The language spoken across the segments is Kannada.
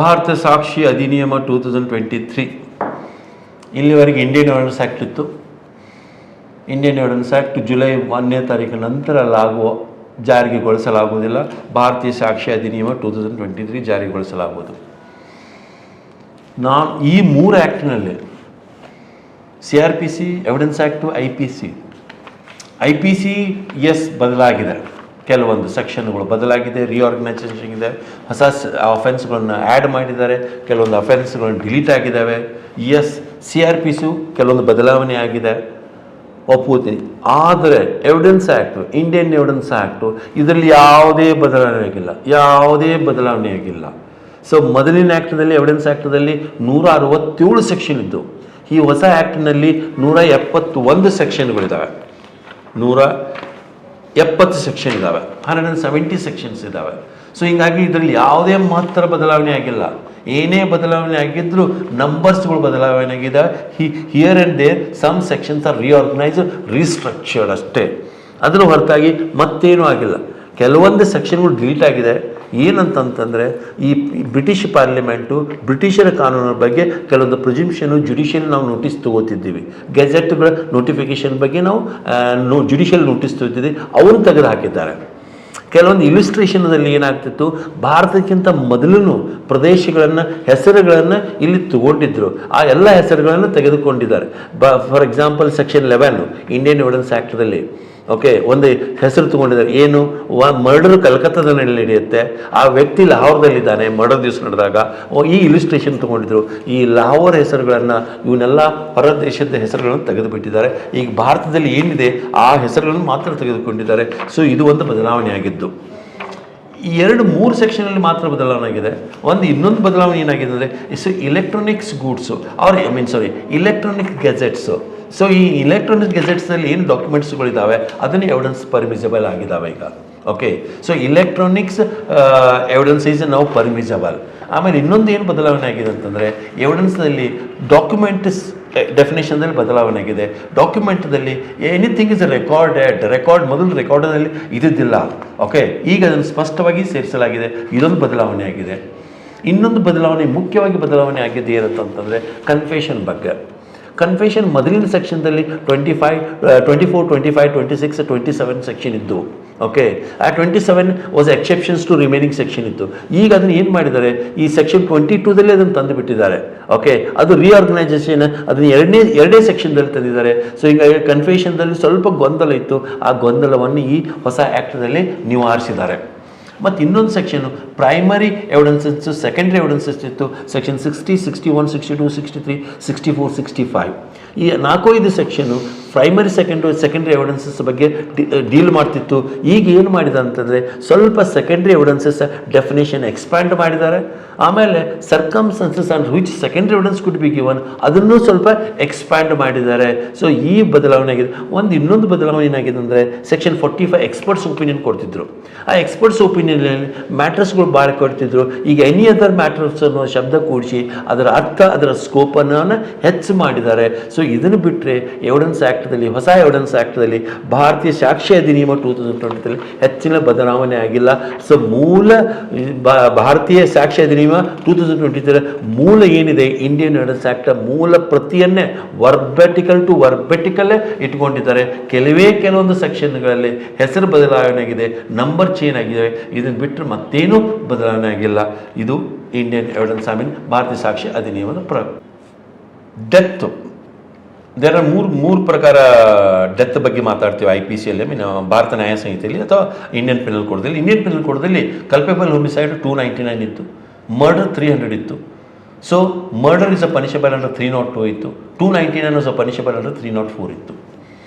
ಭಾರತ ಸಾಕ್ಷಿ ಅಧಿನಿಯಮ 2023 ಇಲ್ಲಿವರೆಗೆ ಇಂಡಿಯನ್ ಆರ್ಡಿನೆನ್ಸ್ ಆ್ಯಕ್ಟ್ ಇತ್ತು. ಇಂಡಿಯನ್ ಆರ್ಡಿನೆನ್ಸ್ ಆ್ಯಕ್ಟ್ ಜುಲೈ 1ನೇ ತಾರೀಕು ನಂತರ ಜಾರಿಗೆಗೊಳಿಸಲಾಗುವುದಿಲ್ಲ. ಭಾರತೀಯ ಸಾಕ್ಷಿ ಅಧಿನಿಯಮ 2023 ಜಾರಿಗೊಳಿಸಲಾಗುವುದು. ಈ 3 ಆ್ಯಕ್ಟ್ನಲ್ಲಿ CRPC, ಎವಿಡೆನ್ಸ್ ಆ್ಯಕ್ಟು, IPC ಬದಲಾಗಿದೆ. ಕೆಲವೊಂದು ಸೆಕ್ಷನ್ಗಳು ಬದಲಾಗಿದೆ, ರಿಆರ್ಗನೈಸೇಷನ್ ಇದೆ, ಹೊಸ ಅಫೆನ್ಸ್ಗಳನ್ನು ಆ್ಯಡ್ ಮಾಡಿದ್ದಾರೆ, ಕೆಲವೊಂದು ಅಫೆನ್ಸ್ಗಳನ್ನು ಡಿಲೀಟ್ ಆಗಿದ್ದಾವೆ. CRPC ಕೆಲವೊಂದು ಬದಲಾವಣೆ ಆಗಿದೆ, ಒಪ್ಪುತ್ತೀನಿ. ಆದರೆ evidence act, Indian evidence act ಇದರಲ್ಲಿ ಯಾವುದೇ ಬದಲಾವಣೆ ಆಗಿಲ್ಲ. ಸೊ ಮೊದಲಿನ ಆ್ಯಕ್ಟ್ನಲ್ಲಿ, ಎವಿಡೆನ್ಸ್ ಆ್ಯಕ್ಟ್ದಲ್ಲಿ 167 ಸೆಕ್ಷನ್ ಇದ್ದು. ಈ ಹೊಸ ಆ್ಯಕ್ಟ್ನಲ್ಲಿ 171 ಸೆಕ್ಷನ್ಗಳಿದ್ದಾವೆ, 170 ಸೆಕ್ಷನ್ ಇದ್ದಾವೆ, 170 ಸೆಕ್ಷನ್ಸ್ ಇದ್ದಾವೆ. ಸೊ ಹೀಗಾಗಿ ಇದರಲ್ಲಿ ಯಾವುದೇ ಮಾತ್ರ ಬದಲಾವಣೆ ಆಗಿಲ್ಲ. ಏನೇ ಬದಲಾವಣೆ ಆಗಿದ್ದರೂ ನಂಬರ್ಸ್ಗಳು ಬದಲಾವಣೆ ಆಗಿದೆ. Here and there some sections are reorganised, restructured ಅಷ್ಟೇ. ಅದರ ಹೊರತಾಗಿ ಮತ್ತೇನೂ ಆಗಿಲ್ಲ. ಕೆಲವೊಂದು ಸೆಕ್ಷನ್ಗಳು ಡಿಲೀಟ್ ಆಗಿದೆ. ಏನಂತಂತಂದರೆ ಈ ಬ್ರಿಟಿಷ್ ಪಾರ್ಲಿಮೆಂಟು ಬ್ರಿಟಿಷರ ಕಾನೂನಿನ ಬಗ್ಗೆ ಕೆಲವೊಂದು ಪ್ರಿಸಂಪ್ಷನು ಜುಡಿಷಿಯಲ್ ನಾವು ನೋಟಿಸ್ ತೊಗೋತಿದ್ದೀವಿ. ಗೆಜೆಟ್ಗಳ ನೋಟಿಫಿಕೇಷನ್ ಬಗ್ಗೆ ನಾವು ಜುಡಿಷಿಯಲ್ ನೋಟಿಸ್ ತೊಗೋತಿದ್ದೀವಿ, ಅವ್ರನ್ನ ತೆಗೆದು ಹಾಕಿದ್ದಾರೆ. ಕೆಲವೊಂದು ಇಲಿಸ್ಟ್ರೇಷನ್ದಲ್ಲಿ ಏನಾಗ್ತಿತ್ತು, ಭಾರತಕ್ಕಿಂತ ಮೊದಲು ಪ್ರದೇಶಗಳನ್ನು ಹೆಸರುಗಳನ್ನು ಇಲ್ಲಿ ತಗೊಂಡಿದ್ದರು, ಆ ಎಲ್ಲ ಹೆಸರುಗಳನ್ನು ತೆಗೆದುಕೊಂಡಿದ್ದಾರೆ. For example section 11 Indian evidence ಆ್ಯಕ್ಟ್ದಲ್ಲಿ ಒಂದು ಹೆಸರು ತೊಗೊಂಡಿದ್ದಾರೆ. ಏನು, ಮರ್ಡರ್ ಕಲ್ಕತ್ತಾದಲ್ಲಿ ನಡೆಯುತ್ತೆ, ಆ ವ್ಯಕ್ತಿ ಲಾಹೋರ್ದಲ್ಲಿದ್ದಾನೆ, ಮರ್ಡರ್ ದಿವಸ ನಡೆದಾಗ ಈ ಇಲಿಸ್ಟ್ರೇಷನ್ ತೊಗೊಂಡಿದ್ರು. ಈ ಲಾಹೋರ್ ಹೆಸರುಗಳನ್ನು, ಇವನ್ನೆಲ್ಲ ಹೊರ ದೇಶದ ಹೆಸರುಗಳನ್ನು ತೆಗೆದುಬಿಟ್ಟಿದ್ದಾರೆ. ಈಗ ಭಾರತದಲ್ಲಿ ಏನಿದೆ ಆ ಹೆಸರುಗಳನ್ನು ಮಾತ್ರ ತೆಗೆದುಕೊಂಡಿದ್ದಾರೆ. ಸೊ ಇದು ಒಂದು ಬದಲಾವಣೆ ಆಗಿದ್ದು. ಈ 2-3 ಸೆಕ್ಷನಲ್ಲಿ ಮಾತ್ರ ಬದಲಾವಣೆ ಆಗಿದೆ. ಇನ್ನೊಂದು ಬದಲಾವಣೆ ಏನಾಗಿದೆ ಅಂದರೆ ಇಲೆಕ್ಟ್ರಾನಿಕ್ಸ್ ಗೂಡ್ಸು ಇಲೆಕ್ಟ್ರಾನಿಕ್ ಗೆಜೆಟ್ಸು. ಸೊ ಈ ಇಲೆಕ್ಟ್ರಾನಿಕ್ ಗೆಜೆಟ್ಸಲ್ಲಿ ಏನು ಡಾಕ್ಯುಮೆಂಟ್ಸ್ಗಳಿದ್ದಾವೆ ಅದನ್ನು ಎವಿಡೆನ್ಸ್ ಪರ್ಮಿಸಬಲ್ ಆಗಿದ್ದಾವೆ ಈಗ. ಸೊ ಇಲೆಕ್ಟ್ರಾನಿಕ್ಸ್ ಎವಿಡೆನ್ಸ್ ಈಸ್ ನಾವು ಪರ್ಮಿಸಬಲ್. ಆಮೇಲೆ ಇನ್ನೊಂದು ಏನು ಬದಲಾವಣೆ ಆಗಿದೆ ಅಂತಂದರೆ ಎವಿಡೆನ್ಸ್ನಲ್ಲಿ ಡಾಕ್ಯುಮೆಂಟ್ಸ್ ಡೆಫಿನೇಷನ್ದಲ್ಲಿ ಬದಲಾವಣೆ ಆಗಿದೆ. ಡಾಕ್ಯುಮೆಂಟ್ದಲ್ಲಿ ಎನಿಥಿಂಗ್ ಇಸ್ ರೆಕಾರ್ಡ್ ಮೊದಲು ರೆಕಾರ್ಡಲ್ಲಿ ಇದ್ದಿದ್ದಿಲ್ಲ. ಈಗ ಅದನ್ನು ಸ್ಪಷ್ಟವಾಗಿ ಸೇರಿಸಲಾಗಿದೆ. ಇದೊಂದು ಬದಲಾವಣೆ ಆಗಿದೆ. ಇನ್ನೊಂದು ಬದಲಾವಣೆ, ಮುಖ್ಯವಾಗಿ ಬದಲಾವಣೆ ಆಗಿದೆ ಏನಂತಂದರೆ ಕನ್ಫೆಷನ್ ಬಗ್ಗೆ. ಕನ್ಫೆಷನ್ ಮೊದಲಿನ ಸೆಕ್ಷನ್ದಲ್ಲಿ 24, 25, 26, 27 ಸೆಕ್ಷನ್ ಇದ್ದು. ಆ 27 was exceptions to remaining section ಇತ್ತು. ಈಗ ಅದನ್ನು ಏನು ಮಾಡಿದ್ದಾರೆ, ಈ ಸೆಕ್ಷನ್ 22ದಲ್ಲಿ ಅದನ್ನು ತಂದು ಬಿಟ್ಟಿದ್ದಾರೆ. ಅದು ರಿಆರ್ಗನೈಸೇಷನ್, ಅದನ್ನು ಎರಡನೇ ಸೆಕ್ಷನ್ದಲ್ಲಿ ತಂದಿದ್ದಾರೆ. ಸೊ ಈಗ ಕನ್ಫೆಷನ್ದಲ್ಲಿ ಸ್ವಲ್ಪ ಗೊಂದಲ ಇತ್ತು, ಆ ಗೊಂದಲವನ್ನು ಈ ಹೊಸ ಆ್ಯಕ್ಟ್ನಲ್ಲಿ ನಿವಾರಿಸಿದ್ದಾರೆ. ಮತ್ತು ಇನ್ನೊಂದು section primary evidences, secondary evidences ಇತ್ತು. ಸೆಕ್ಷನ್ 60, 61, 62, 63, 64, 65 ಈ 4-5 ಸೆಕ್ಷನು ಪ್ರೈಮರಿ ಸೆಕೆಂಡ್ರಿ ಎವಿಡೆನ್ಸಸ್ ಬಗ್ಗೆ ಡೀಲ್ ಮಾಡ್ತಿತ್ತು. ಈಗ ಏನು ಮಾಡಿದೆ ಅಂತಂದರೆ ಸ್ವಲ್ಪ ಸೆಕೆಂಡ್ರಿ ಎವಿಡೆನ್ಸಸ್ ಡೆಫಿನೇಷನ್ ಎಕ್ಸ್ಪ್ಯಾಂಡ್ ಮಾಡಿದ್ದಾರೆ. ಆಮೇಲೆ circumstances and which secondary evidence could be given ಅದನ್ನು ಸ್ವಲ್ಪ ಎಕ್ಸ್ಪ್ಯಾಂಡ್ ಮಾಡಿದ್ದಾರೆ. ಸೊ ಈ ಬದಲಾವಣೆ ಆಗಿದೆ. ಇನ್ನೊಂದು ಬದಲಾವಣೆ ಏನಾಗಿದೆ ಅಂದರೆ ಸೆಕ್ಷನ್ 45 ಎಕ್ಸ್ಪರ್ಟ್ಸ್ ಒಪಿನಿಯನ್ ಕೊಡ್ತಿದ್ರು. ಆ ಎಕ್ಸ್ಪರ್ಟ್ಸ್ ಒಪಿನಿಯನ್ನಲ್ಲಿ ಮ್ಯಾಟ್ರಸ್ಗಳು ಭಾಳ ಕೊಡ್ತಿದ್ರು. ಈಗ ಎನಿ ಅದರ್ ಮ್ಯಾಟ್ರಸ್ ಅನ್ನೋ ಶಬ್ದ ಕೂಡಿಸಿ ಅದರ ಅರ್ಥ, ಅದರ ಸ್ಕೋಪನ್ನು ಹೆಚ್ಚು ಮಾಡಿದ್ದಾರೆ. ಸೊ ಇದನ್ನು ಬಿಟ್ಟರೆ ಎವಿಡೆನ್ಸ್ ಆ್ಯಕ್ಟ್ದಲ್ಲಿ, ಹೊಸ ಎವಿಡೆನ್ಸ್ ಆ್ಯಕ್ಟ್ದಲ್ಲಿ ಭಾರತೀಯ ಸಾಕ್ಷಿ ಅಧಿನಿಯಮ 2020 ಹೆಚ್ಚಿನ ಬದಲಾವಣೆ ಆಗಿಲ್ಲ. ಸೊ ಮೂಲ ಭಾರತೀಯ ಸಾಕ್ಷಿ ಅಧಿನಿಯಮ 2023 ಮೂಲ ಏನಿದೆ ಇಂಡಿಯನ್ ಎವಿಡೆನ್ಸ್ ಆ್ಯಕ್ಟ್ ಮೂಲ ಪ್ರತಿಯನ್ನೇ ವರ್ಬೆಟಿಕಲ್ ಟು ವರ್ಬೆಟಿಕಲ್ಲೇ ಇಟ್ಕೊಂಡಿದ್ದಾರೆ. ಕೆಲವೊಂದು ಸೆಕ್ಷನ್ಗಳಲ್ಲಿ ಹೆಸರು ಬದಲಾವಣೆ ಆಗಿದೆ, ನಂಬರ್ ಚೇಂಜ್ ಆಗಿದೆ. ಇದನ್ನು ಬಿಟ್ಟರೆ ಮತ್ತೇನೂ ಬದಲಾವಣೆ ಆಗಿಲ್ಲ. ಇದು ಇಂಡಿಯನ್ ಎವಿಡೆನ್ಸ್ ಭಾರತೀಯ ಸಾಕ್ಷಿ ಅಧಿನಿಯಮದ ಡೆತ್ತು. ದೇರ್ ಆರ್ ಮೂರು ಪ್ರಕಾರ ಡೆತ್ ಬಗ್ಗೆ ಮಾತಾಡ್ತೀವಿ IPCಯಲ್ಲಿ, ಭಾರತ ನ್ಯಾಯ ಸಂಹಿತೆಯಲ್ಲಿ ಅಥವಾ ಇಂಡಿಯನ್ ಪೆನಲ್ ಕೋಡ್ದಲ್ಲಿ. ಇಂಡಿಯನ್ ಪೆನಲ್ ಕೋಡ್ದಲ್ಲಿ ಕಲ್ಪೇಬಲ್ ಹೋಮಿಸೈಡ್ 299 ಇತ್ತು, ಮರ್ಡರ್ 300 ಇತ್ತು. So murder is a punishable under 302 ಇತ್ತು, 299 ಇಸ್ ಅ ಪನಿಷಬಲ್ ಅಂಡರ್ 304 ಇತ್ತು.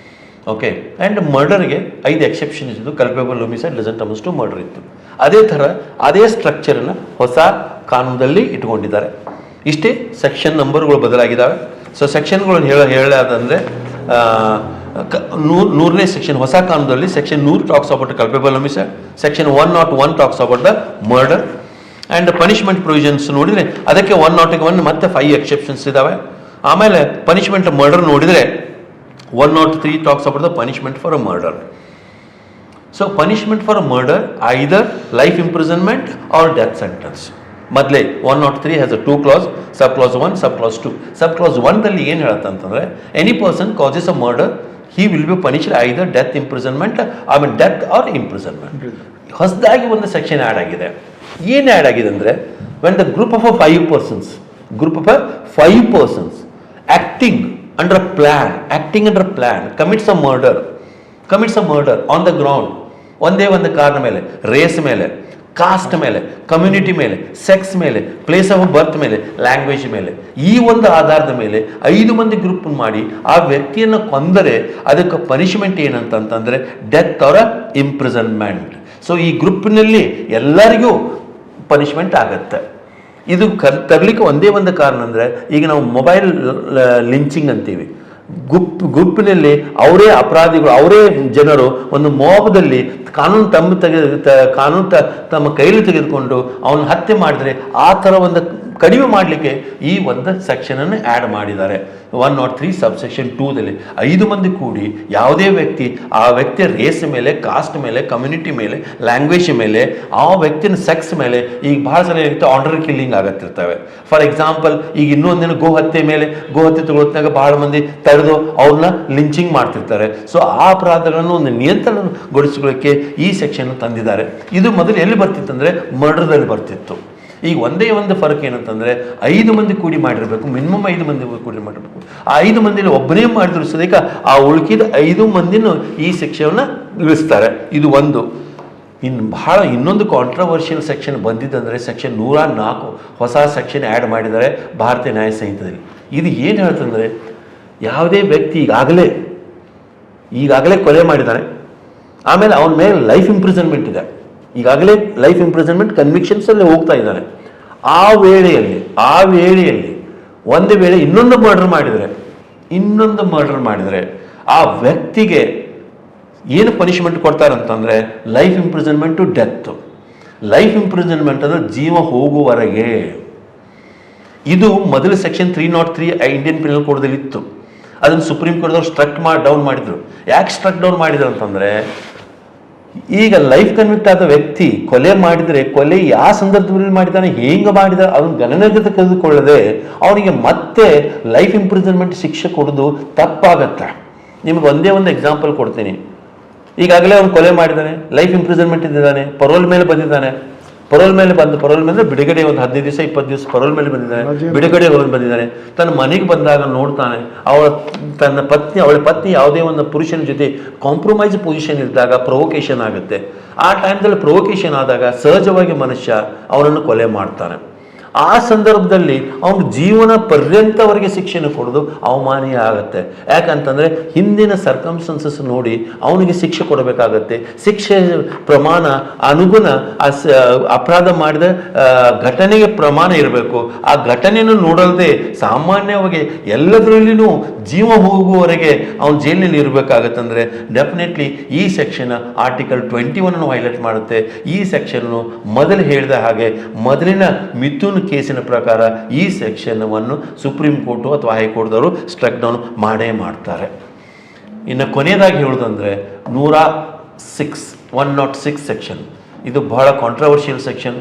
ಆ್ಯಂಡ್ ಮರ್ಡರ್ಗೆ 5 ಎಕ್ಸೆಪ್ಷನ್ ಇತ್ತು. Culpable homicide doesn't amounts to murder ಇತ್ತು. ಅದೇ ಥರ ಅದೇ ಸ್ಟ್ರಕ್ಚರನ್ನು ಹೊಸ ಕಾನೂನಲ್ಲಿ ಇಟ್ಕೊಂಡಿದ್ದಾರೆ. ಇಷ್ಟೇ ಸೆಕ್ಷನ್ ನಂಬರ್ಗಳು ಬದಲಾಗಿದ್ದಾವೆ. ಸೊ ಸೆಕ್ಷನ್ಗಳನ್ನು ಹೇಳೋದಂದರೆ 100ನೇ ಸೆಕ್ಷನ್ ಹೊಸ ಕಾನೂನಲ್ಲಿ section 100 talks about culpable homicide, section 101 talks about the murder and punishment provisions ನೋಡಿದರೆ ಅದಕ್ಕೆ 101 ಮತ್ತೆ 5 ಎಕ್ಸೆಪ್ಷನ್ಸ್ ಇದ್ದಾವೆ. ಆಮೇಲೆ ಪನಿಷ್ಮೆಂಟ್ ಮರ್ಡರ್ ನೋಡಿದರೆ 103 talks about the punishment for a murder. So punishment for a murder either life imprisonment or death sentence. ಮೊದಲೇ 103 has a 2 clause, sub clause 1, sub clause 2. Sub clause 1ದಲ್ಲಿ ಏನು ಹೇಳುತ್ತಂತಂದರೆ any person causes a murder he will be punished either death imprisonment, death or imprisonment. ಹೊಸದಾಗಿ ಒಂದು ಸೆಕ್ಷನ್ ಆ್ಯಡ್ ಆಗಿದೆ. ಏನು ಆ್ಯಡ್ ಆಗಿದೆ ಅಂದರೆ when the group of 5 persons acting under a plan commits a murder on the ground, ಒಂದೇ ಒಂದು ಕಾರಣ ಮೇಲೆ, ರೇಸ್ ಮೇಲೆ, ಕಾಸ್ಟ್ ಮೇಲೆ, ಕಮ್ಯುನಿಟಿ ಮೇಲೆ, ಸೆಕ್ಸ್ ಮೇಲೆ, ಪ್ಲೇಸ್ ಆಫ್ ಬರ್ತ್ ಮೇಲೆ, ಲ್ಯಾಂಗ್ವೇಜ್ ಮೇಲೆ, ಈ ಒಂದು ಆಧಾರದ ಮೇಲೆ 5 ಮಂದಿ ಗ್ರೂಪ್ ಮಾಡಿ ಆ ವ್ಯಕ್ತಿಯನ್ನು ಕೊಂದರೆ ಅದಕ್ಕೆ ಪನಿಷ್ಮೆಂಟ್ ಏನಂತಂತಂದರೆ ಡೆತ್ ಆರ್ ಇಂಪ್ರಿಸನ್ಮೆಂಟ್. ಸೊ ಈ ಗ್ರೂಪ್ನಲ್ಲಿ ಎಲ್ಲರಿಗೂ ಪನಿಷ್ಮೆಂಟ್ ಆಗತ್ತೆ. ಇದು ತರಲಿಕ್ಕೆ ಒಂದೇ ಒಂದು ಕಾರಣ ಅಂದರೆ ಈಗ ನಾವು ಮೊಬೈಲ್ ಲಿಂಚಿಂಗ್ ಅಂತೀವಿ. ಗುಂಪಿನಲ್ಲಿ ಅವರೇ ಅಪರಾಧಿಗಳು, ಅವರೇ ಜನರು ಒಂದು ಮೋಬದಲ್ಲಿ ಕಾನೂನು ತಮ್ಮ ಕೈಲಿ ತೆಗೆದುಕೊಂಡು ಅವನು ಹತ್ಯೆ ಮಾಡಿದರೆ ಆ ಥರ ಒಂದು ಕಡಿಮೆ ಮಾಡಲಿಕ್ಕೆ ಈ ಒಂದು ಸೆಕ್ಷನನ್ನು ಆ್ಯಡ್ ಮಾಡಿದ್ದಾರೆ. 103 ಸಬ್ಸೆಕ್ಷನ್ 2ದಲ್ಲಿ 5 ಮಂದಿ ಕೂಡಿ ಯಾವುದೇ ವ್ಯಕ್ತಿ ಆ ವ್ಯಕ್ತಿಯ ರೇಸ್ ಮೇಲೆ, ಕಾಸ್ಟ್ ಮೇಲೆ, ಕಮ್ಯುನಿಟಿ ಮೇಲೆ, ಲ್ಯಾಂಗ್ವೇಜ್ ಮೇಲೆ, ಆ ವ್ಯಕ್ತಿಯ ಸೆಕ್ಸ್ ಮೇಲೆ, ಈಗ ಭಾಳ ಸಲ ಏನಾಗುತ್ತೆ ಆರ್ಡರ್ ಕಿಲ್ಲಿಂಗ್ ಆಗತ್ತಿರ್ತವೆ. ಫಾರ್ ಎಕ್ಸಾಂಪಲ್ ಈಗ ಇನ್ನೊಂದಿನ ಗೋಹತ್ಯೆ ತಗೊಳ್ಳೋತ್ನಾಗ ಭಾಳ ಮಂದಿ ತಡೆದು ಅವ್ರನ್ನ ಲಿಂಚಿಂಗ್ ಮಾಡ್ತಿರ್ತಾರೆ. ಸೊ ಆ ಅಪರಾಧಗಳನ್ನು ಒಂದು ನಿಯಂತ್ರಣಗೊಳಿಸಿಕೊಳ್ಳೋಕ್ಕೆ ಈ ಸೆಕ್ಷನ್ ತಂದಿದ್ದಾರೆ. ಇದು ಮೊದಲು ಎಲ್ಲಿ ಬರ್ತಿತ್ತಂದರೆ ಮರ್ಡರ್ದಲ್ಲಿ ಬರ್ತಿತ್ತು. ಈಗ ಒಂದೇ ಒಂದು ಫರಕ್ ಏನಂತಂದರೆ 5 ಮಂದಿ ಕೂಡಿ ಮಾಡಿರಬೇಕು, ಮಿನಿಮಮ್ 5 ಮಂದಿ ಕೂಡಿ ಮಾಡಿರಬೇಕು. ಆ 5 ಮಂದಿಲಿ ಒಬ್ಬನೇ ಮಾಡಿದ್ರು ಸದ್ಯಕ್ಕೆ ಆ ಉಳ್ಕಿದ 5 ಮಂದಿನೂ ಈ ಸೆಕ್ಷನ್ನ ಇಳಿಸ್ತಾರೆ. ಇದು ಒಂದು. ಇನ್ನೊಂದು ಕಾಂಟ್ರವರ್ಷಿಯಲ್ ಸೆಕ್ಷನ್ ಬಂದಿದ್ದಂದರೆ ಸೆಕ್ಷನ್ 104 ಹೊಸ ಸೆಕ್ಷನ್ ಆ್ಯಡ್ ಮಾಡಿದ್ದಾರೆ ಭಾರತೀಯ ನ್ಯಾಯ ಸಂಹಿತೆಯಲ್ಲಿ. ಇದು ಏನು ಹೇಳ್ತಂದರೆ ಯಾವುದೇ ವ್ಯಕ್ತಿ ಈಗಾಗಲೇ ಕೊಲೆ ಮಾಡಿದ್ದಾನೆ, ಆಮೇಲೆ ಅವನ ಮೇಲೆ ಲೈಫ್ ಇಂಪ್ರಿಸನ್ಮೆಂಟ್ ಇದೆ, ಈಗಾಗಲೇ ಲೈಫ್ ಇಂಪ್ರಿಸನ್ಮೆಂಟ್ ಕನ್ವಿಕ್ಷನ್ಸಲ್ಲಿ ಹೋಗ್ತಾ ಇದ್ದಾನೆ. ಆ ವೇಳೆಯಲ್ಲಿ ಒಂದು ವೇಳೆ ಇನ್ನೊಂದು ಮರ್ಡರ್ ಮಾಡಿದರೆ ಆ ವ್ಯಕ್ತಿಗೆ ಏನು ಪನಿಷ್ಮೆಂಟ್ ಕೊಡ್ತಾರಂತಂದರೆ life imprisonment to death. Life imprisonment ಅಂದರೆ ಜೀವ ಹೋಗುವವರೆಗೆ. ಇದು ಮೊದಲು ಸೆಕ್ಷನ್ 303 ಇಂಡಿಯನ್ ಪಿನಲ್ ಕೋಡ್ದಲ್ಲಿ ಇತ್ತು. ಅದನ್ನು ಸುಪ್ರೀಂ ಕೋರ್ಟ್ದವ್ರು ಡೌನ್ ಮಾಡಿದ್ರು. ಯಾಕೆ ಸ್ಟ್ರಕ್ ಡೌನ್ ಮಾಡಿದ್ರು ಅಂತಂದರೆ ಈಗ ಲೈಫ್ ಕನ್ವಿಕ್ಟ್ ಆದ ವ್ಯಕ್ತಿ ಕೊಲೆ ಮಾಡಿದರೆ ಕೊಲೆ ಯಾವ ಸಂದರ್ಭದಲ್ಲಿ ಮಾಡಿದ್ದಾನೆ, ಹೇಗೆ ಮಾಡಿದ ಅವನು ಗಣನೆಗೆ ತೆಗೆದುಕೊಳ್ಳದೆ ಅವನಿಗೆ ಮತ್ತೆ ಲೈಫ್ ಇಂಪ್ರಿಸನ್ಮೆಂಟ್ ಶಿಕ್ಷೆ ಕೊಡೋದು ತಪ್ಪಾಗತ್ತೆ. ನಿಮಗೆ ಒಂದೇ ಒಂದು ಎಕ್ಸಾಂಪಲ್ ಕೊಡ್ತೀನಿ. ಈಗಾಗಲೇ ಅವನು ಕೊಲೆ ಮಾಡಿದ್ದಾನೆ, ಲೈಫ್ ಇಂಪ್ರಿಸನ್ಮೆಂಟ್ ಇದ್ದಾನೆ, ಪರೋಲ್ ಮೇಲೆ ಬಂದಿದ್ದಾನೆ. ಪರೋಲ್ ಮೇಲೆ ಬಿಡುಗಡೆ ಒಂದು 15 ದಿವಸ 20 ದಿವಸ ಪರೋಲ್ ಮೇಲೆ ಬಂದಿದ್ದಾನೆ, ಬಿಡುಗಡೆ ಬಂದಿದ್ದಾನೆ. ತನ್ನ ಮನೆಗೆ ಬಂದಾಗ ನೋಡ್ತಾನೆ ಅವಳ ಪತ್ನಿ ಯಾವುದೇ ಒಂದು ಪುರುಷನ ಜೊತೆ ಕಾಂಪ್ರಮೈಸ್ ಪೊಸಿಷನ್ ಇದ್ದಾಗ ಪ್ರೊವೊಕೇಶನ್ ಆಗುತ್ತೆ. ಆ ಟೈಮ್ದಲ್ಲಿ ಪ್ರೊವೊಕೇಶನ್ ಆದಾಗ ಸಹಜವಾಗಿ ಮನುಷ್ಯ ಅವನನ್ನು ಕೊಲೆ ಮಾಡ್ತಾನೆ. ಆ ಸಂದರ್ಭದಲ್ಲಿ ಅವನಿಗೆ ಜೀವನ ಪರ್ಯಂತವರೆಗೆ ಶಿಕ್ಷೆನ ಕೊಡೋದು ಅವಮಾನೀಯ ಆಗುತ್ತೆ. ಯಾಕಂತಂದರೆ ಹಿಂದಿನ ಸರ್ಕಮ್ಸ್ಟೆನ್ಸಸ್ ನೋಡಿ ಅವನಿಗೆ ಶಿಕ್ಷೆ ಕೊಡಬೇಕಾಗತ್ತೆ. ಶಿಕ್ಷೆ ಪ್ರಮಾಣ ಅನುಗುಣ ಅಪರಾಧ ಮಾಡಿದ ಘಟನೆಗೆ ಪ್ರಮಾಣ ಇರಬೇಕು. ಆ ಘಟನೆಯನ್ನು ನೋಡಲ್ದೆ ಸಾಮಾನ್ಯವಾಗಿ ಎಲ್ಲದರಲ್ಲಿನೂ ಜೀವ ಹೋಗುವವರೆಗೆ ಅವನು ಜೈಲಿನಲ್ಲಿ ಇರಬೇಕಾಗತ್ತಂದರೆ ಡೆಫಿನೆಟ್ಲಿ ಈ ಸೆಕ್ಷನ್ ಆರ್ಟಿಕಲ್ 21 ಹೈಲೈಟ್ ಮಾಡುತ್ತೆ. ಈ ಸೆಕ್ಷನ್ನು ಮೊದಲು ಹೇಳಿದ ಹಾಗೆ ಮೊದಲಿನ ಮಿಥುನ್ ಕೇಸಿನ ಪ್ರಕಾರ ಈ ಸೆಕ್ಷನ್ವನ್ನು ಸುಪ್ರೀಂ ಕೋರ್ಟು ಅಥವಾ ಹೈಕೋರ್ಟ್ದವರು ಸ್ಟ್ರಕ್ ಡೌನ್ ಮಾಡ್ತಾರೆ. ಇನ್ನು ಕೊನೆಯದಾಗಿ ಹೇಳೋದಂದರೆ 106 ಸೆಕ್ಷನ್. ಇದು ಬಹಳ ಕಾಂಟ್ರವರ್ಷಿಯಲ್ ಸೆಕ್ಷನ್.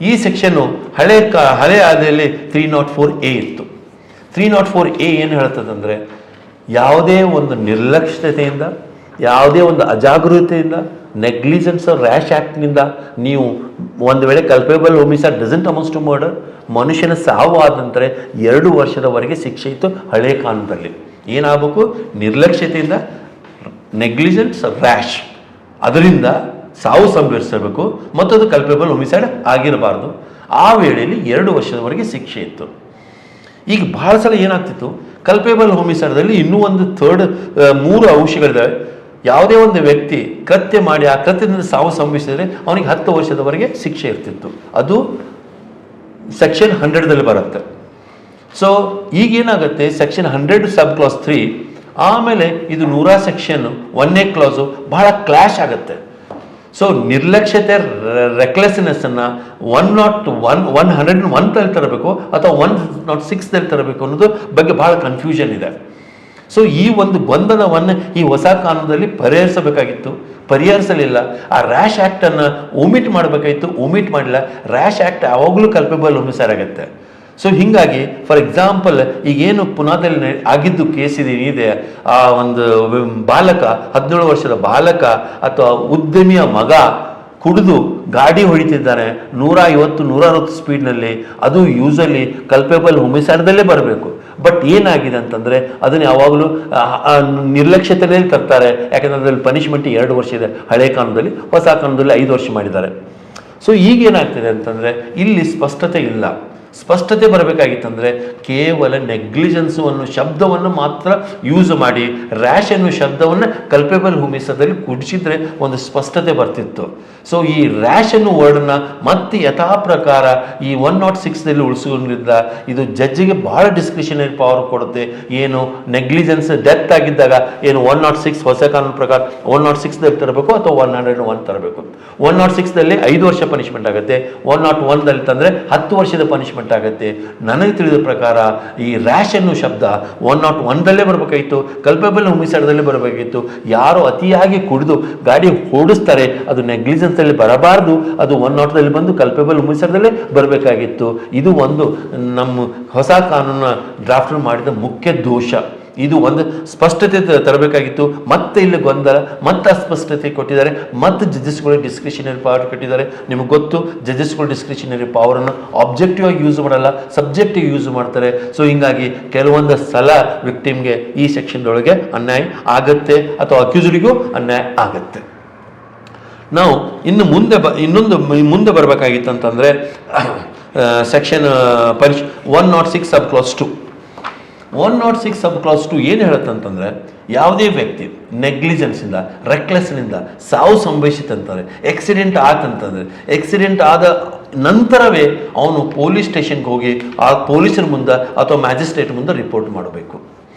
ಈ ಸೆಕ್ಷನ್ನು ಹಳೆ ಆದಿಯಲ್ಲಿ 304A ಇತ್ತು. 304A ಏನು ಹೇಳ್ತದಂದರೆ ಯಾವುದೇ ಒಂದು ನಿರ್ಲಕ್ಷ್ಯತೆಯಿಂದ, ಯಾವುದೇ ಒಂದು ಅಜಾಗರೂಕತೆಯಿಂದ, ನೆಗ್ಲಿಜೆನ್ಸ್ ರ್ಯಾಶ್ ಆ್ಯಕ್ಟ್ನಿಂದ ನೀವು ಒಂದು ವೇಳೆ culpable homicide doesn't amounts to murder, ಮನುಷ್ಯನ ಸಾವು ಆದ ನಂತರ 2 ವರ್ಷದವರೆಗೆ ಶಿಕ್ಷೆ ಇತ್ತು ಹಳೆ ಕಾನೂನಲ್ಲಿ. ಏನಾಗಬೇಕು? ನಿರ್ಲಕ್ಷ್ಯತೆಯಿಂದ, ನೆಗ್ಲಿಜೆನ್ಸ್ ರ್ಯಾಶ್ ಅದರಿಂದ ಸಾವು ಸಂಭವಿಸಬೇಕು ಮತ್ತು ಅದು ಕಲ್ಪೇಬಲ್ ಹೋಮಿಸೈಡ್ ಆಗಿರಬಾರ್ದು. ಆ ವೇಳೆಯಲ್ಲಿ 2 ವರ್ಷದವರೆಗೆ ಶಿಕ್ಷೆ ಇತ್ತು. ಈಗ ಬಹಳ ಸಲ ಏನಾಗ್ತಿತ್ತು, ಕಲ್ಪೇಬಲ್ ಹೋಮಿಸೈಡ್ದಲ್ಲಿ ಇನ್ನೂ ಒಂದು 3 ಅಂಶಗಳಿದ್ದಾವೆ. ಯಾವುದೇ ಒಂದು ವ್ಯಕ್ತಿ ಕೃತ್ಯ ಮಾಡಿ ಆ ಕೃತ್ಯದಿಂದ ಸಾವು ಸಂಭವಿಸಿದರೆ ಅವನಿಗೆ 10 ವರ್ಷದವರೆಗೆ ಶಿಕ್ಷೆ ಇರ್ತಿತ್ತು. ಅದು ಸೆಕ್ಷನ್ 100ದಲ್ಲಿ ಬರುತ್ತೆ. ಸೊ ಈಗೇನಾಗುತ್ತೆ, ಸೆಕ್ಷನ್ 100 ಸಬ್ ಕ್ಲಾಸ್ 3 ಆಮೇಲೆ ಇದು 100 ಸೆಕ್ಷನ್ 1A ಕ್ಲಾಸು ಬಹಳ ಕ್ಲಾಶ್ ಆಗುತ್ತೆ. ಸೊ ನಿರ್ಲಕ್ಷ್ಯತೆ ರೆಕ್ಲೆಸ್ನೆಸ್ಸನ್ನು 101 ತರಬೇಕು ಅಥವಾ 106 ತರಬೇಕು ಅನ್ನೋದು ಬಗ್ಗೆ ಭಾಳ ಕನ್ಫ್ಯೂಷನ್ ಇದೆ. ಸೊ ಈ ಒಂದು ಗೊಂದಲವನ್ನು ಈ ಹೊಸ ಕಾನೂನಲ್ಲಿ ಪರಿಹರಿಸಲಿಲ್ಲ. ಆ ರ್ಯಾಶ್ ಆ್ಯಕ್ಟನ್ನು ಒಮಿಟ್ ಮಾಡಬೇಕಾಗಿತ್ತು, ಒಮಿಟ್ ಮಾಡಿಲ್ಲ. ರ್ಯಾಶ್ ಆ್ಯಕ್ಟ್ ಯಾವಾಗಲೂ ಕಲ್ಪೇಬಲ್ ಒಮಿಸೈಡ್ ಆಗುತ್ತೆ. ಸೊ ಹೀಗಾಗಿ ಫಾರ್ ಎಕ್ಸಾಂಪಲ್ ಈಗೇನು ಪುನಾದಲ್ಲಿ ಆಗಿದ್ದು ಕೇಸ್ ಇದೆ, ಆ ಒಂದು ಬಾಲಕ 17 ವರ್ಷದ ಬಾಲಕ ಅಥವಾ ಉದ್ಯಮಿಯ ಮಗ ಕುಡಿದು ಗಾಡಿ ಹೊಡಿತಿದ್ದಾನೆ 150-160 ಸ್ಪೀಡ್ನಲ್ಲಿ, ಅದು ಯೂಸಲಿ ಕಲ್ಪೇಬಲ್ ಹೊಮಿಸೈಡ್ದಲ್ಲೇ ಬರಬೇಕು. ಬಟ್ ಏನಾಗಿದೆ ಅಂತಂದರೆ ಅದನ್ನು ಯಾವಾಗಲೂ ನಿರ್ಲಕ್ಷ್ಯತೆಯಲ್ಲಿ ತರ್ತಾರೆ. ಯಾಕಂದರೆ ಅದರಲ್ಲಿ ಪನಿಷ್ಮೆಂಟ್ 2 ವರ್ಷ ಇದೆ ಹಳೆ ಕಾನೂನಲ್ಲಿ, ಹೊಸ ಕಾನೂನಲ್ಲಿ 5 ವರ್ಷ ಮಾಡಿದ್ದಾರೆ. ಸೊ ಈಗೇನಾಗ್ತಿದೆ ಅಂತಂದರೆ ಇಲ್ಲಿ ಸ್ಪಷ್ಟತೆ ಇಲ್ಲ. ಸ್ಪಷ್ಟತೆ ಬರಬೇಕಾಗಿತ್ತಂದರೆ ಕೇವಲ ನೆಗ್ಲಿಜೆನ್ಸು ಅನ್ನೋ ಶಬ್ದವನ್ನು ಮಾತ್ರ ಯೂಸ್ ಮಾಡಿ ರ್ಯಾಶ್ ಅನ್ನೋ ಶಬ್ದವನ್ನು ಕಲ್ಪೇಬಲ್ ಹೊಮಿಸೈಡ್ದಲ್ಲಿ ಕುಡಿಸಿದ್ರೆ ಒಂದು ಸ್ಪಷ್ಟತೆ ಬರ್ತಿತ್ತು. ಸೊ ಈ ರ್ಯಾಶ್ ಅನ್ನೋ ವರ್ಡನ್ನ ಮತ್ತೆ ಯಥಾ ಪ್ರಕಾರ ಈ 106ದಲ್ಲಿ ಉಳಿಸೋದ್ರಿಂದ ಇದು ಜಡ್ಜಿಗೆ ಭಾಳ ಡಿಸ್ಕ್ರಿಷನರಿ ಪವರ್ ಕೊಡುತ್ತೆ. ಏನು ನೆಗ್ಲಿಜೆನ್ಸ್ ಡೆತ್ ಆಗಿದ್ದಾಗ ಏನು 106 ಹೊಸ ಕಾನೂನು ಪ್ರಕಾರ 106ದಲ್ಲಿ ತರಬೇಕು ಅಥವಾ 101 ತರಬೇಕು. 106ದಲ್ಲಿ 5 ವರ್ಷ ಪನಿಷ್ಮೆಂಟ್ ಆಗುತ್ತೆ, 101ದಲ್ಲಿ ತಂದರೆ 10 ವರ್ಷದ ಪನಿಷ್ಮೆಂಟ್ ಆಗುತ್ತೆ. ನನಗೆ ತಿಳಿದ ಪ್ರಕಾರ ಈ ರ್ಯಾಶ್ ಅನ್ನೋ ಶಬ್ದ 101ದಲ್ಲೇ ಬರಬೇಕಾಗಿತ್ತು, ಕಲ್ಪೇಬಲ್ ಹೊಮಿಸೈಡ್ದಲ್ಲೇ ಬರಬೇಕಿತ್ತು. ಯಾರು ಅತಿಯಾಗಿ ಕುಡಿದು ಗಾಡಿ ಓಡಿಸ್ತಾರೆ ಅದು ನೆಗ್ಲಿಜೆನ್ಸ್ ಅಲ್ಲಿ ಬರಬಾರ್ದು, ಅದು 101ದಲ್ಲಿ ಬಂದು ಕಲ್ಪೇಬಲ್ ಹೊಮಿಸೈಡ್ದಲ್ಲೇ ಬರಬೇಕಾಗಿತ್ತು. ಇದು ಒಂದು ನಮ್ಮ ಹೊಸ ಕಾನೂನು ಡ್ರಾಫ್ಟ್ ಮಾಡಿದ ಮುಖ್ಯ ದೋಷ. ಇದು ಒಂದು ಸ್ಪಷ್ಟತೆ ತರಬೇಕಾಗಿತ್ತು. ಮತ್ತೆ ಇಲ್ಲಿ ಗೊಂದಲ, ಮತ್ತೆ ಅಸ್ಪಷ್ಟತೆ ಕೊಟ್ಟಿದ್ದಾರೆ, ಮತ್ತೆ ಜಡ್ಜಸ್ಗಳು ಡಿಸ್ಕ್ರಿಷನರಿ ಪವರ್ ಕೊಟ್ಟಿದ್ದಾರೆ. ನಿಮಗೆ ಗೊತ್ತು, ಜಡ್ಜಸ್ಗಳು ಡಿಸ್ಕ್ರಿಷನರಿ ಪವರನ್ನು ಆಬ್ಜೆಕ್ಟಿವ್ ಆಗಿ ಯೂಸ್ ಮಾಡಲ್ಲ, ಸಬ್ಜೆಕ್ಟಿವ್ ಯೂಸ್ ಮಾಡ್ತಾರೆ. ಸೊ ಹಿಂಗಾಗಿ ಕೆಲವೊಂದು ಸಲ ವಿಕ್ಟಿಮ್ಗೆ ಈ ಸೆಕ್ಷನ್ದೊಳಗೆ ಅನ್ಯಾಯ ಆಗತ್ತೆ ಅಥವಾ ಅಕ್ಯೂಸ್ಡ್ಗೂ ಅನ್ಯಾಯ ಆಗತ್ತೆ. ನಾವು ಇನ್ನು ಮುಂದೆ ಬರಬೇಕಾಗಿತ್ತು ಅಂತಂದರೆ ಸೆಕ್ಷನ್ 106 ಸಬ್ ಕ್ಲಾಸ್ 2. 106 ಸಬ್ ಕ್ಲಾಸ್ 2 ಏನು ಹೇಳುತ್ತಂತಂದರೆ ಯಾವುದೇ ವ್ಯಕ್ತಿ ನೆಗ್ಲಿಜೆನ್ಸಿಂದ ರೆಕ್ಲೆಸ್ನಿಂದ ಸಾವು ಸಂಭವಿಸಿತಂತಾರೆ, ಆಕ್ಸಿಡೆಂಟ್ ಆತಂತಂದರೆ ಆಕ್ಸಿಡೆಂಟ್ ಆದ ನಂತರವೇ ಅವನು ಪೊಲೀಸ್ ಸ್ಟೇಷನ್ಗೆ ಹೋಗಿ ಆ ಪೊಲೀಸರ ಮುಂದೆ ಅಥವಾ ಮ್ಯಾಜಿಸ್ಟ್ರೇಟ್ ಮುಂದೆ ರಿಪೋರ್ಟ್ ಮಾಡಬೇಕು.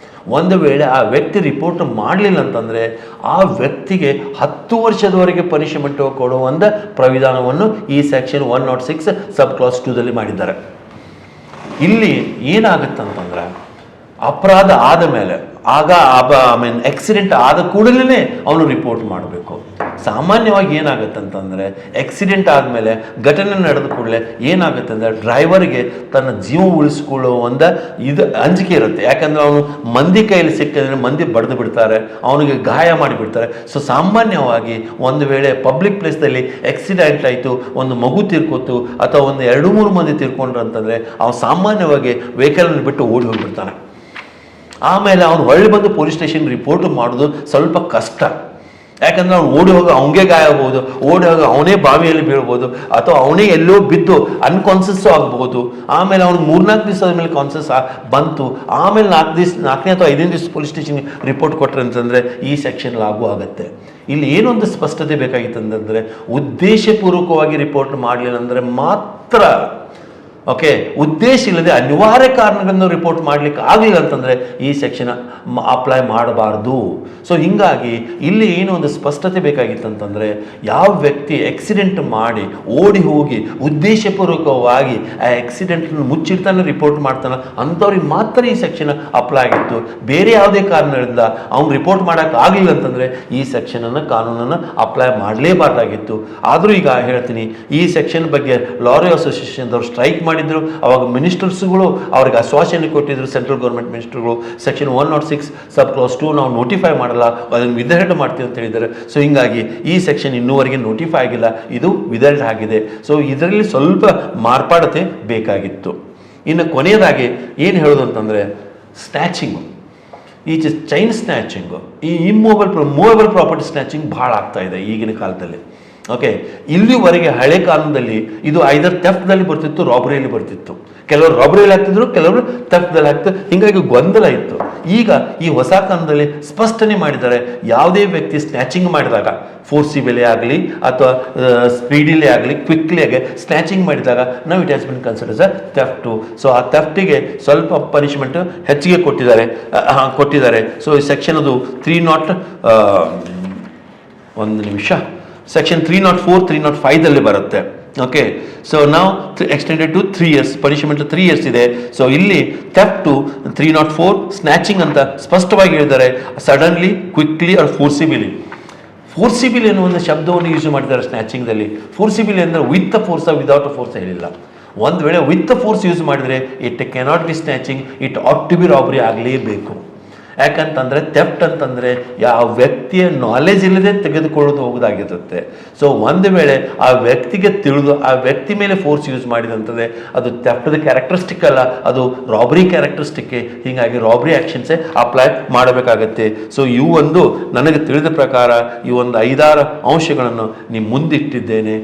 ಒಂದು ವೇಳೆ ಆ ವ್ಯಕ್ತಿ ರಿಪೋರ್ಟ್ ಮಾಡಲಿಲ್ಲ ಅಂತಂದರೆ ಆ ವ್ಯಕ್ತಿಗೆ 10 ವರ್ಷದವರೆಗೆ ಪನಿಷ್ಮೆಂಟ್ ಕೊಡುವಂಥ ಪ್ರವಿಧಾನವನ್ನು ಈ ಸೆಕ್ಷನ್ 106 ಸಬ್ ಕ್ಲಾಸ್ 2ದಲ್ಲಿ ಮಾಡಿದ್ದಾರೆ. ಇಲ್ಲಿ ಏನಾಗುತ್ತಂತಂದ್ರೆ ಅಪರಾಧ ಆದ ಮೇಲೆ ಆಕ್ಸಿಡೆಂಟ್ ಆದ ಕೂಡಲೇ ಅವನು ರಿಪೋರ್ಟ್ ಮಾಡಬೇಕು. ಸಾಮಾನ್ಯವಾಗಿ ಏನಾಗುತ್ತಂತಂದರೆ ಆಕ್ಸಿಡೆಂಟ್ ಆದಮೇಲೆ ಘಟನೆ ನಡೆದ ಕೂಡಲೇ ಏನಾಗುತ್ತೆ ಅಂದರೆ ಡ್ರೈವರ್ಗೆ ತನ್ನ ಜೀವ ಉಳಿಸ್ಕೊಳ್ಳೋ ಒಂದು ಅಂಜಿಕೆ ಇರುತ್ತೆ. ಯಾಕಂದರೆ ಅವನು ಮಂದಿ ಕೈಯಲ್ಲಿ ಸಿಕ್ಕಿದ್ರೆ ಮಂದಿ ಬಡ್ದು ಬಿಡ್ತಾರೆ, ಅವನಿಗೆ ಗಾಯ ಮಾಡಿಬಿಡ್ತಾರೆ. ಸೊ ಸಾಮಾನ್ಯವಾಗಿ ಒಂದು ವೇಳೆ ಪಬ್ಲಿಕ್ ಪ್ಲೇಸ್ದಲ್ಲಿ ಆಕ್ಸಿಡೆಂಟ್ ಆಯಿತು, ಒಂದು ಮಗು ತೀರ್ಕೋತು ಅಥವಾ ಒಂದು 2-3 ಮಂದಿ ತೀರ್ಕೊಂಡ್ರು ಅಂತಂದರೆ ಅವನು ಸಾಮಾನ್ಯವಾಗಿ ವೆಹಿಕಲನ್ನು ಬಿಟ್ಟು ಓಡಿ ಹೋಗಿಬಿಡ್ತಾನೆ. ಆಮೇಲೆ ಅವನು ಹೊಳ್ಳಿ ಬಂದು ಪೊಲೀಸ್ ಸ್ಟೇಷನ್ ರಿಪೋರ್ಟ್ ಮಾಡೋದು ಸ್ವಲ್ಪ ಕಷ್ಟ. ಯಾಕಂದರೆ ಅವ್ನು ಓಡಿ ಹೋಗಿ ಅವನಿಗೆ ಗಾಯ ಆಗ್ಬೋದು, ಓಡಿ ಹೋಗಿ ಅವನೇ ಬಾವಿಯಲ್ಲಿ ಬೀಳ್ಬೋದು ಅಥವಾ ಅವನೇ ಎಲ್ಲೋ ಬಿದ್ದು ಅನ್ಕಾನ್ಸಿಯಸ್ಸು ಆಗ್ಬೋದು. ಆಮೇಲೆ ಅವ್ನು 3-4 ದಿವಸದ ಮೇಲೆ ಕಾನ್ಸಿಯಸ್ ಬಂತು, ಆಮೇಲೆ 4ನೇ ಅಥವಾ 5ನೇ ದಿವಸ ಪೊಲೀಸ್ ಸ್ಟೇಷನ್ಗೆ ರಿಪೋರ್ಟ್ ಕೊಟ್ಟರೆ ಅಂತಂದರೆ ಈ ಸೆಕ್ಷನ್ ಲಾಗು ಆಗುತ್ತೆ. ಇಲ್ಲಿ ಏನೊಂದು ಸ್ಪಷ್ಟತೆ ಬೇಕಾಗಿತ್ತು ಅಂತಂದರೆ ಉದ್ದೇಶಪೂರ್ವಕವಾಗಿ ರಿಪೋರ್ಟ್ ಮಾಡಲಿಲ್ಲ ಅಂದರೆ ಮಾತ್ರ ಓಕೆ, ಉದ್ದೇಶ ಇಲ್ಲದೆ ಅನಿವಾರ್ಯ ಕಾರಣಗಳನ್ನು ರಿಪೋರ್ಟ್ ಮಾಡಲಿಕ್ಕೆ ಆಗಲಿಲ್ಲ ಅಂತಂದರೆ ಈ ಸೆಕ್ಷನ್ ಅಪ್ಲೈ ಮಾಡಬಾರ್ದು. ಸೊ ಹೀಗಾಗಿ ಇಲ್ಲಿ ಏನು ಒಂದು ಸ್ಪಷ್ಟತೆ ಬೇಕಾಗಿತ್ತು ಅಂತಂದರೆ ಯಾವ ವ್ಯಕ್ತಿ ಆಕ್ಸಿಡೆಂಟ್ ಮಾಡಿ ಓಡಿ ಹೋಗಿ ಉದ್ದೇಶಪೂರ್ವಕವಾಗಿ ಆ ಆಕ್ಸಿಡೆಂಟನ್ನು ಮುಚ್ಚಿಡ್ತಾನೆ ರಿಪೋರ್ಟ್ ಮಾಡ್ತಾನೆ ಅಂಥವ್ರಿಗೆ ಮಾತ್ರ ಈ ಸೆಕ್ಷನ್ ಅಪ್ಲೈ ಆಗಿತ್ತು. ಬೇರೆ ಯಾವುದೇ ಕಾರಣದಿಂದ ಅವ್ನು ರಿಪೋರ್ಟ್ ಮಾಡೋಕ್ಕೆ ಆಗಲಿಲ್ಲ ಅಂತಂದರೆ ಈ ಸೆಕ್ಷನನ್ನು ಕಾನೂನನ್ನು ಅಪ್ಲೈ ಮಾಡಲೇಬಾರ್ದಾಗಿತ್ತು. ಆದರೂ ಈಗ ಹೇಳ್ತೀನಿ, ಈ ಸೆಕ್ಷನ್ ಬಗ್ಗೆ ಲಾರಿ ಅಸೋಸಿಯೇಷನ್ದವ್ರು ಸ್ಟ್ರೈಕ್ ಮಾಡಿದ್ರು. ಅವಾಗ ಮಿನಿಸ್ಟರ್ಸ್ಗಳು ಅವ್ರಿಗೆ ಆಶ್ವಾಸನೆ ಕೊಟ್ಟಿದ್ರು, ಸೆಂಟ್ರಲ್ ಗೌರ್ಮೆಂಟ್ ಮಿನಿಸ್ಟರ್ಗಳು ಸೆಕ್ಷನ್ 106 ಸಬ್ ಕ್ಲಾಸ್ 2 ನಾವು ನೋಟಿಫೈ ಮಾಡಲ್ಲ, ಅದನ್ನು ವಿದರ್ಡ್ ಮಾಡ್ತೀವಿ ಅಂತ ಹೇಳಿದ್ದಾರೆ. ಸೊ ಹೀಗಾಗಿ ಈ ಸೆಕ್ಷನ್ ಇನ್ನೂವರೆಗೆ ನೋಟಿಫೈ ಆಗಿಲ್ಲ, ಇದು ವಿದರ್ಡ್ ಆಗಿದೆ. ಸೊ ಇದರಲ್ಲಿ ಸ್ವಲ್ಪ ಮಾರ್ಪಾಡತೆ ಬೇಕಾಗಿತ್ತು. ಇನ್ನು ಕೊನೆಯದಾಗಿ ಏನು ಹೇಳೋದು ಅಂತಂದರೆ ಸ್ನ್ಯಾಚಿಂಗು, ಈ ಚೈನ್ ಸ್ನ್ಯಾಚಿಂಗು, ಈ ಮೂವೇಬಲ್ ಪ್ರಾಪರ್ಟಿ ಸ್ನ್ಯಾಚಿಂಗ್ ಭಾಳ ಆಗ್ತಾ ಇದೆ ಈಗಿನ ಕಾಲದಲ್ಲಿ. ಓಕೆ, ಇಲ್ಲಿವರೆಗೆ ಹಳೆ ಕಾಲದಲ್ಲಿ ಇದು ಐದರ್ ಥೆಫ್ಟ್ದಲ್ಲಿ ಬರ್ತಿತ್ತು, ರಾಬರಿಯಲ್ಲಿ ಬರ್ತಿತ್ತು. ಕೆಲವರು ರಾಬರಿಯಲ್ಲಿ ಆಗ್ತಿದ್ರು, ಕೆಲವರು ಥೆಫ್ಟ್ದಲ್ಲಿ ಆಗ್ತಿದ್ರು. ಹೀಗಾಗಿ ಗೊಂದಲ ಇತ್ತು. ಈಗ ಈ ಹೊಸ ಕಾಲದಲ್ಲಿ ಸ್ಪಷ್ಟನೆ ಮಾಡಿದ್ದಾರೆ, ಯಾವುದೇ ವ್ಯಕ್ತಿ ಸ್ನ್ಯಾಚಿಂಗ್ ಮಾಡಿದಾಗ ಫೋರ್ಸಿಬಲಿ ಆಗಲಿ ಅಥವಾ ಸ್ಪೀಡಿಲಿ ಆಗಲಿ ಕ್ವಿಕ್ಲಿ ಆಗಿ ಸ್ನ್ಯಾಚಿಂಗ್ ಮಾಡಿದಾಗ ನಾವು it has been considers a theft. So ಆ ಥೆಫ್ಟಿಗೆ ಸ್ವಲ್ಪ ಪನಿಷ್ಮೆಂಟ್ ಹೆಚ್ಚಿಗೆ ಕೊಟ್ಟಿದ್ದಾರೆ. ಸೊ ಈ ಸೆಕ್ಷನ್ ಅದು 301 ನಿಮಿಷ ಸೆಕ್ಷನ್ 304, 305ದಲ್ಲಿ ಬರುತ್ತೆ. ಓಕೆ. ಸೊ ನಾವು extended to 3 years, punishment 3 years ಇದೆ. ಸೊ ಇಲ್ಲಿ ಥೆಫ್ಟ್ 304 ಸ್ನ್ಯಾಚಿಂಗ್ ಅಂತ ಸ್ಪಷ್ಟವಾಗಿ ಹೇಳಿದ್ದಾರೆ. Suddenly, quickly or forcibly. Forcibly ಅನ್ನೋ ಒಂದು ಶಬ್ದವನ್ನು ಯೂಸ್ ಮಾಡಿದ್ದಾರೆ ಸ್ನ್ಯಾಚಿಂಗ್ದಲ್ಲಿ. ಫೋರ್ಸಿಬಿಲಿ ಅಂದರೆ ವಿತ್ ಫೋರ್ಸ್, ವಿದೌಟ್ ಫೋರ್ಸ್ ಹೇಳಿಲ್ಲ. ಒಂದು ವೇಳೆ ವಿತ್ ಫೋರ್ಸ್ ಯೂಸ್ ಮಾಡಿದರೆ it cannot be snatching, it ought to be robbery ಆಗಲೇಬೇಕು. ಯಾಕಂತಂದರೆ ಥೆಫ್ಟ್ ಅಂತಂದರೆ ಯಾವ ವ್ಯಕ್ತಿಯ ನಾಲೆಜ್ ಇಲ್ಲದೆ ತೆಗೆದುಕೊಳ್ಳೋದು ಹೋಗೋದಾಗಿರುತ್ತೆ. ಸೊ ಒಂದು ವೇಳೆ ಆ ವ್ಯಕ್ತಿಗೆ ತಿಳಿದು ಆ ವ್ಯಕ್ತಿ ಮೇಲೆ ಫೋರ್ಸ್ ಯೂಸ್ ಮಾಡಿದಂಥದ್ದೇ ಅದು ಥೆಫ್ಟ್ದ ಕ್ಯಾರೆಕ್ಟರಿಸ್ಟಿಕ್ ಅಲ್ಲ, ಅದು ರಾಬರಿ ಕ್ಯಾರೆಕ್ಟರಿಸ್ಟಿಕ್ಕೆ. ಹೀಗಾಗಿ ರಾಬರಿ ಆ್ಯಕ್ಷನ್ಸೇ ಅಪ್ಲೈ ಮಾಡಬೇಕಾಗತ್ತೆ. ಸೊ ಇವು ಒಂದು ನನಗೆ ತಿಳಿದ ಪ್ರಕಾರ ಈ ಒಂದು 5-6 ಅಂಶಗಳನ್ನು ನಿಮ್ಮ ಮುಂದಿಟ್ಟಿದ್ದೇನೆ.